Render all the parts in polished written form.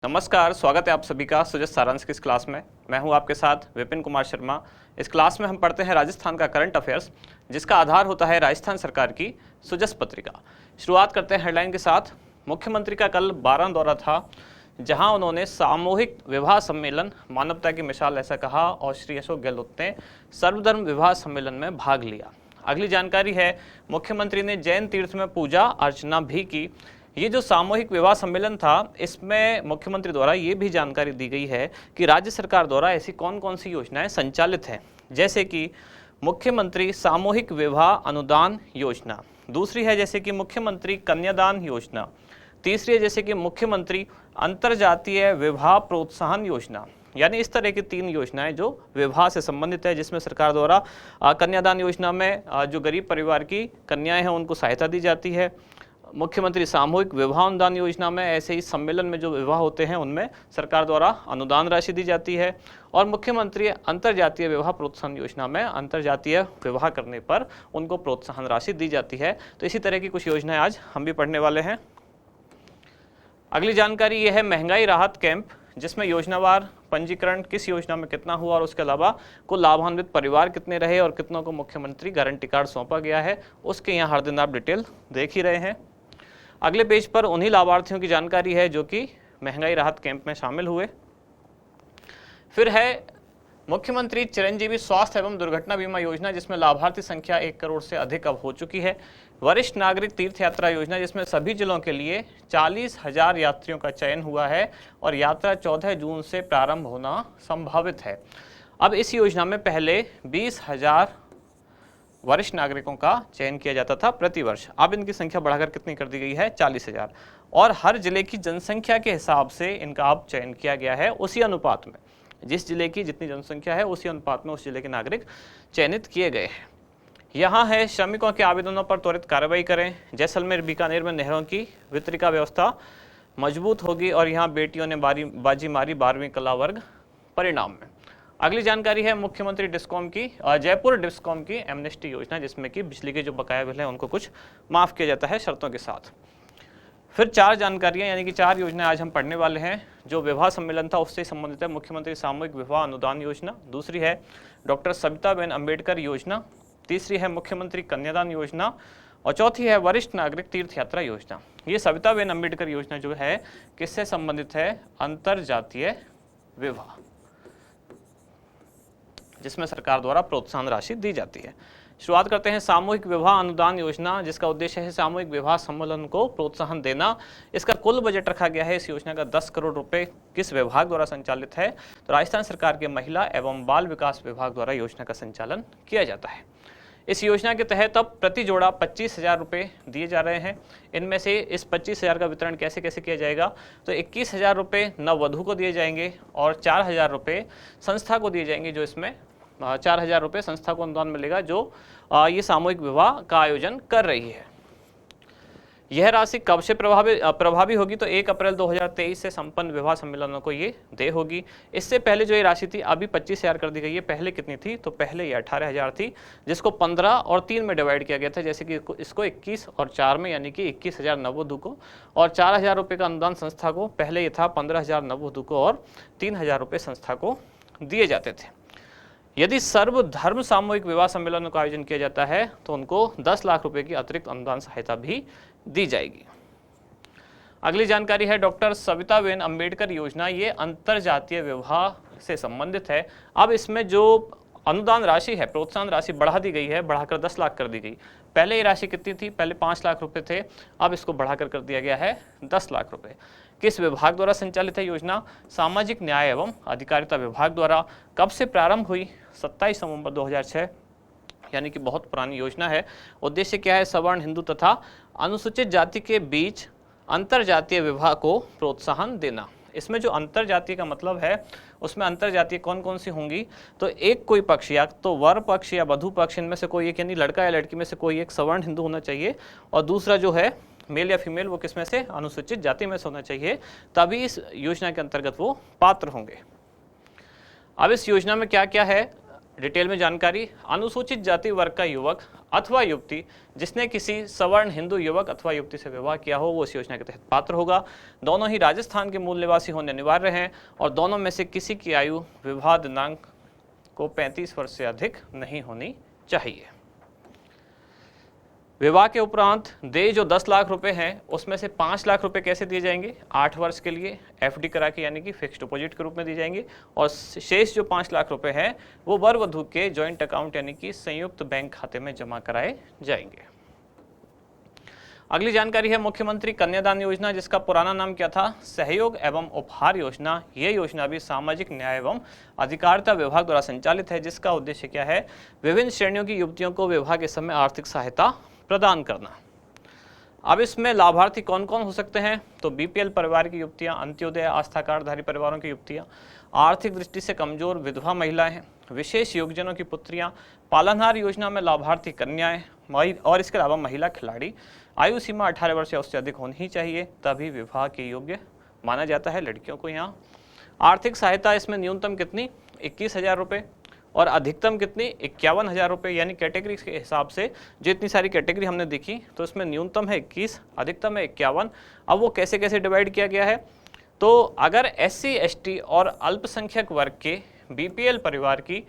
नमस्कार, स्वागत है आप सभी का सुजस सारांश की इस क्लास में। मैं हूं आपके साथ विपिन कुमार शर्मा। इस क्लास में हम पढ़ते हैं राजस्थान का करंट अफेयर्स, जिसका आधार होता है राजस्थान सरकार की सुजस पत्रिका। शुरुआत करते हैं हेडलाइन के साथ। मुख्यमंत्री का कल 12 दौरा था, जहां उन्होंने सामूहिक विवाह सम्मेलन मानवता की मिसाल ऐसा कहा और श्री अशोक गहलोत ने सर्वधर्म विवाह सम्मेलन में भाग लिया। अगली जानकारी है, मुख्यमंत्री ने जैन तीर्थ में पूजा अर्चना भी की। ये जो सामूहिक विवाह सम्मेलन था, इसमें मुख्यमंत्री द्वारा ये भी जानकारी दी गई है कि राज्य सरकार द्वारा ऐसी कौन कौन सी योजनाएं संचालित हैं, जैसे कि मुख्यमंत्री सामूहिक विवाह अनुदान योजना, दूसरी है जैसे कि मुख्यमंत्री कन्यादान योजना, तीसरी है जैसे कि मुख्यमंत्री अंतरजातीय विवाह प्रोत्साहन योजना। यानी इस तरह की 3 योजनाएं जो विवाह से संबंधित है, जिसमें सरकार द्वारा कन्यादान योजना में जो गरीब परिवार की कन्याएं हैं उनको सहायता दी जाती है। मुख्यमंत्री सामूहिक विवाह अनुदान योजना में ऐसे ही सम्मेलन में जो विवाह होते हैं उनमें सरकार द्वारा अनुदान राशि दी जाती है। और मुख्यमंत्री अंतरजातीय विवाह प्रोत्साहन योजना में अंतरजातीय विवाह करने पर उनको प्रोत्साहन राशि दी जाती है। तो इसी तरह की कुछ योजनाएं आज हम भी पढ़ने वाले हैं। अगली जानकारी ये है महंगाई राहत कैंप, जिसमें योजनावार पंजीकरण किस योजना में कितना हुआ और उसके अलावा कुल लाभान्वित परिवार कितने रहे और कितनों को मुख्यमंत्री गारंटी कार्ड सौंपा गया है, उसके यहाँ हर दिन आप डिटेल देख ही रहे हैं। अगले पेज पर उन्हीं लाभार्थियों की जानकारी है जो कि महंगाई राहत कैंप में शामिल हुए। फिर है मुख्यमंत्री चिरंजीवी स्वास्थ्य एवं दुर्घटना बीमा योजना, जिसमें लाभार्थी संख्या 1 करोड़ से अधिक अब हो चुकी है। वरिष्ठ नागरिक तीर्थ यात्रा योजना, जिसमें सभी जिलों के लिए 40,000 यात्रियों का चयन हुआ है और यात्रा 14 जून से प्रारंभ होना संभावित है। अब इस योजना में पहले 20,000 वरिष्ठ नागरिकों का चयन किया जाता था प्रति वर्ष। अब इनकी संख्या बढ़ाकर कितनी कर दी गई है? 40,000। और हर जिले की जनसंख्या के हिसाब से इनका अब चयन किया गया है, उसी अनुपात में, जिस जिले की जितनी जनसंख्या है उसी अनुपात में उस जिले के नागरिक चयनित किए गए हैं। यहाँ है श्रमिकों के आवेदनों पर त्वरित कार्रवाई करें। जैसलमेर बीकानेर में नहरों की वितरिका व्यवस्था मजबूत होगी और यहाँ बेटियों ने बाजी मारी 12वीं कला वर्ग परिणाम में। अगली जानकारी है मुख्यमंत्री डिस्कॉम की जयपुर डिस्कॉम की एमनेस्टी योजना, जिसमें कि बिजली के जो बकाया बिल हैं उनको कुछ माफ़ किया जाता है शर्तों के साथ। फिर 4 जानकारियां यानी कि 4 योजनाएं आज हम पढ़ने वाले हैं। जो विवाह सम्मेलन था उससे संबंधित है मुख्यमंत्री सामूहिक विवाह अनुदान योजना, दूसरी है डॉक्टर सविताबेन अम्बेडकर योजना, तीसरी है मुख्यमंत्री कन्यादान योजना और चौथी है वरिष्ठ नागरिक तीर्थ यात्रा योजना। ये सविताबेन अम्बेडकर योजना जो है किससे संबंधित है? अंतरजातीय विवाह, जिसमें सरकार द्वारा प्रोत्साहन राशि दी जाती है। शुरुआत करते हैं सामूहिक विवाह अनुदान योजना, जिसका उद्देश्य है सामूहिक विवाह सम्मेलन को प्रोत्साहन देना। इसका कुल बजट रखा गया है इस योजना का 10 करोड़ रुपए। किस विभाग द्वारा संचालित है? तो राजस्थान सरकार के महिला एवं बाल विकास विभाग द्वारा योजना का संचालन किया जाता है। इस योजना के तहत अब प्रति जोड़ा 25,000 रुपये दिए जा रहे हैं। इनमें से इस 25,000 का वितरण कैसे कैसे किया जाएगा? तो 21,000 रुपये नववधू को दिए जाएंगे और 4,000 रुपये संस्था को दिए जाएंगे, जो इसमें 4,000 रुपये संस्था को अनुदान मिलेगा जो ये सामूहिक विवाह का आयोजन कर रही है। यह राशि कब से प्रभावी होगी? तो 1 अप्रैल 2023 से संपन्न विवाह सम्मेलनों को ये देय होगी। इससे पहले जो ये राशि थी अभी 25,000 कर दी गई है। पहले कितनी थी? तो पहले ये 18,000 थी, जिसको 15 और 3 में डिवाइड किया गया था। जैसे कि इसको 21 और 4 में, यानी कि 21,000 नववधू को और 4,000 रुपये का अनुदान संस्था को। पहले ये था 15,000 नववधू को और 3,000 रुपये संस्था को दिए जाते थे। यदि सर्वधर्म सामूहिक विवाह सम्मेलन का आयोजन किया जाता है तो उनको 10 लाख रुपए की अतिरिक्त अनुदान सहायता भी दी जाएगी। अगली जानकारी है डॉक्टर सविताबेन अम्बेडकर योजना। ये अंतरजातीय विवाह से संबंधित है। अब इसमें जो अनुदान राशि है, प्रोत्साहन राशि बढ़ा दी गई है, बढ़ाकर 10 लाख कर दी गई। पहले ये राशि कितनी थी? पहले 5 लाख रुपए थे, अब इसको बढ़ाकर कर दिया गया है 10 लाख रुपए। किस विभाग द्वारा संचालित है योजना? सामाजिक न्याय एवं अधिकारिता विभाग द्वारा। कब से प्रारंभ हुई? 27 नवंबर 2006, यानी कि बहुत पुरानी योजना है। उद्देश्य क्या है? सवर्ण, हिंदू तथा अनुसूचित जाति के बीच अंतरजातीय विवाह को प्रोत्साहन देना। इसमें जो अंतरजातीय का मतलब है, उसमें अंतरजातीय कौन कौन सी होंगी? तो एक कोई पक्ष, या तो वर पक्ष या वधु पक्ष, इनमें से कोई एक, यानी लड़का या लड़की में से कोई एक सवर्ण हिंदू होना चाहिए और दूसरा जो है मेल या फीमेल, वो किसमें से? अनुसूचित जाति में से होना चाहिए, तभी इस योजना के अंतर्गत वो पात्र होंगे। अब इस योजना में क्या क्या है डिटेल में जानकारी। अनुसूचित जाति वर्ग का युवक अथवा युवती जिसने किसी सवर्ण हिंदू युवक अथवा युवती से विवाह किया हो वो इस योजना के तहत पात्र होगा। दोनों ही राजस्थान के मूल निवासी होने अनिवार्य हैं और दोनों में से किसी की आयु विवाह दिनांक को 35 वर्ष से अधिक नहीं होनी चाहिए। विवाह के उपरांत देय जो 10 लाख रुपए हैं उसमें से 5 लाख रुपए कैसे दिए जाएंगे? 8 वर्ष के लिए एफडी करा के यानी कि फिक्स्ड डिपॉजिट के रूप में दिए जाएंगे और शेष जो 5 लाख रुपए हैं वो वर वधू के जॉइंट अकाउंट यानी कि संयुक्त बैंक खाते में जमा कराए जाएंगे। अगली जानकारी है मुख्यमंत्री कन्यादान योजना, जिसका पुराना नाम क्या था? सहयोग एवं उपहार योजना। यह योजना भी सामाजिक न्याय एवं अधिकारिता विभाग द्वारा संचालित है, जिसका उद्देश्य क्या है? विभिन्न श्रेणियों की युवतियों को विवाह के समय आर्थिक सहायता प्रदान करना। अब इसमें लाभार्थी कौन कौन हो सकते हैं? तो बीपीएल परिवार की युवतियां, अंत्योदय आस्था कार्डधारी परिवारों की युवतियां, आर्थिक दृष्टि से कमजोर विधवा महिलाएं हैं, विशेष योगजनों की पुत्रियां, पालनहार योजना में लाभार्थी कन्याएं और इसके अलावा महिला खिलाड़ी। आयु सीमा 18 वर्ष या उससे अधिक होनी ही चाहिए, तभी विवाह के योग्य माना जाता है लड़कियों को। यहाँ आर्थिक सहायता इसमें न्यूनतम कितनी? 21,000 रुपये और अधिकतम कितनी? 51,000 रुपये। यानी कैटेगरी के हिसाब से जो इतनी सारी कैटेगरी हमने देखी तो इसमें न्यूनतम है 21, अधिकतम है 51। अब वो कैसे कैसे डिवाइड किया गया है? तो अगर SC ST और अल्पसंख्यक वर्ग के बीपीएल परिवार की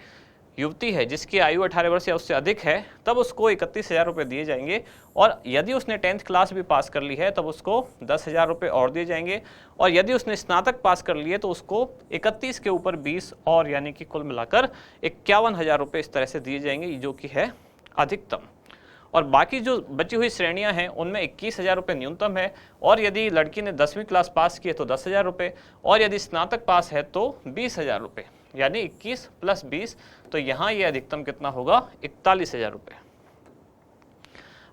युवती है जिसकी आयु 18 वर्ष या उससे अधिक है तब उसको 31,000 रुपये दिए जाएंगे और यदि उसने 10th क्लास भी पास कर ली है तब उसको 10,000 रुपये और दिए जाएंगे और यदि उसने स्नातक पास कर लिए तो उसको 31 के ऊपर 20 और यानी कि कुल मिलाकर 51,000 रुपये इस तरह से दिए जाएंगे, जो कि है अधिकतम। और बाकी जो बची हुई श्रेणियां हैं उनमें 21,000 रुपये न्यूनतम है और यदि लड़की ने 10वीं क्लास पास की है तो 10,000 रुपये और यदि स्नातक पास है तो 20,000 रुपये, यानी 21 + 20। तो यहाँ ये अधिकतम कितना होगा? 41,000 रुपये।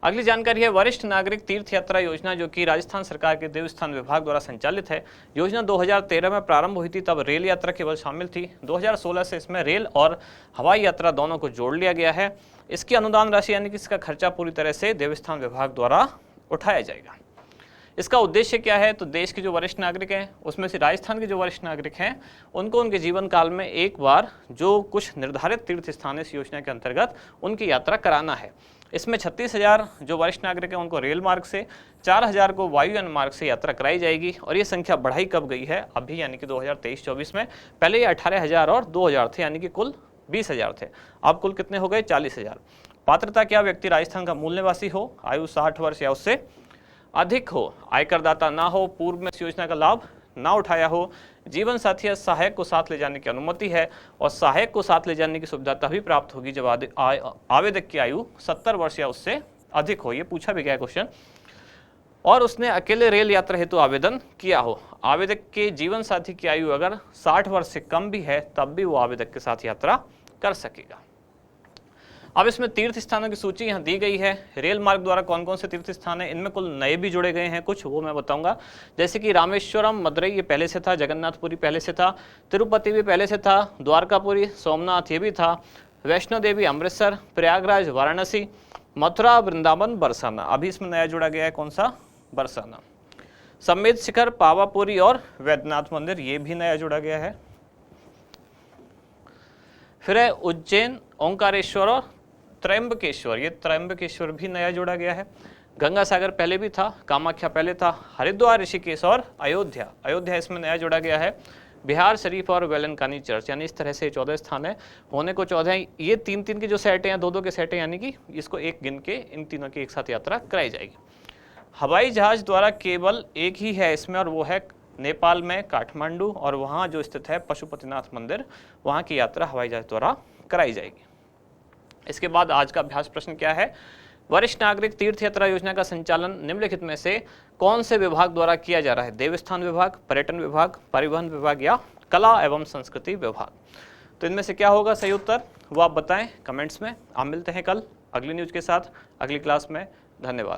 अगली जानकारी है वरिष्ठ नागरिक तीर्थ यात्रा योजना, जो कि राजस्थान सरकार के देवस्थान विभाग द्वारा संचालित है। योजना 2013 में प्रारंभ हुई थी, तब रेल यात्रा केवल शामिल थी। 2016 से इसमें रेल और हवाई यात्रा दोनों को जोड़ लिया गया है। इसकी अनुदान राशि यानी कि इसका खर्चा पूरी तरह से देवस्थान विभाग द्वारा उठाया जाएगा। इसका उद्देश्य क्या है? तो देश के जो वरिष्ठ नागरिक हैं उसमें से राजस्थान के जो वरिष्ठ नागरिक हैं उनको उनके जीवन काल में एक बार जो कुछ निर्धारित तीर्थ स्थान इस योजना के अंतर्गत उनकी यात्रा कराना है। इसमें 36,000 जो वरिष्ठ नागरिक हैं उनको रेल मार्ग से, 4,000 को वायुयान मार्ग से यात्रा कराई जाएगी और ये संख्या बढ़ाई कब गई है? अभी यानी कि 2023-24 में। पहले ये 18,000 और 2,000 थे, यानी कि कुल 20,000 थे। अब कुल कितने हो गए? 40,000। पात्रता क्या? व्यक्ति राजस्थान का मूल निवासी हो, आयु 60 वर्ष या उससे अधिक हो, आयकरदाता ना हो, पूर्व में इस योजना का लाभ ना उठाया हो, जीवन साथी या सहायक को साथ ले जाने की अनुमति है और सहायक को साथ ले जाने की सुविधा तभी प्राप्त होगी जब आवेदक की आयु 70 वर्ष या उससे अधिक हो। ये पूछा भी गया क्वेश्चन। और उसने अकेले रेल यात्रा हेतु आवेदन किया हो। आवेदक के जीवन साथी की आयु अगर 60 वर्ष से कम भी है तब भी वो आवेदक के साथ यात्रा कर सकेगा। अब इसमें तीर्थ स्थानों की सूची यहाँ दी गई है। रेल मार्ग द्वारा कौन कौन से तीर्थ स्थान है, इनमें कुल नए भी जुड़े गए हैं कुछ, वो मैं बताऊंगा। जैसे कि रामेश्वरम मदुरई ये पहले से था, जगन्नाथपुरी पहले से था, तिरुपति भी पहले से था, द्वारकापुरी, सोमनाथ ये भी था, वैष्णो देवी अमृतसर, प्रयागराज वाराणसी, मथुरा वृंदावन बरसाना। अभी इसमें नया जुड़ा गया है कौन सा? बरसाना। समेत शिखर, पावापुरी और वैद्यनाथ मंदिर ये भी नया जुड़ा गया है। फिर है उज्जैन, ओंकारेश्वर और त्रयंबकेश्वर, ये त्रयंबकेश्वर भी नया जोड़ा गया है। गंगा सागर पहले भी था, कामाख्या पहले था, हरिद्वार, ऋषिकेश और अयोध्या, अयोध्या इसमें नया जोड़ा गया है। बिहार शरीफ और वेलंकानी चर्च, यानी इस तरह से 14 स्थान है, होने को 14। ये 3-3 के जो सेट हैं, 2-2 के सेट हैं, यानी कि इसको एक गिन के इन तीनों की एक साथ यात्रा कराई जाएगी। हवाई जहाज द्वारा केवल एक ही है इसमें और वो है नेपाल में काठमांडू और वहाँ जो स्थित है पशुपतिनाथ मंदिर, वहाँ की यात्रा हवाई जहाज द्वारा कराई जाएगी। इसके बाद आज का अभ्यास प्रश्न क्या है? वरिष्ठ नागरिक तीर्थ यात्रा योजना का संचालन निम्नलिखित में से कौन से विभाग द्वारा किया जा रहा है? देवस्थान विभाग, पर्यटन विभाग, परिवहन विभाग या कला एवं संस्कृति विभाग? तो इनमें से क्या होगा सही उत्तर, वो आप बताएं कमेंट्स में। आप मिलते हैं कल अगली न्यूज के साथ अगली क्लास में। धन्यवाद।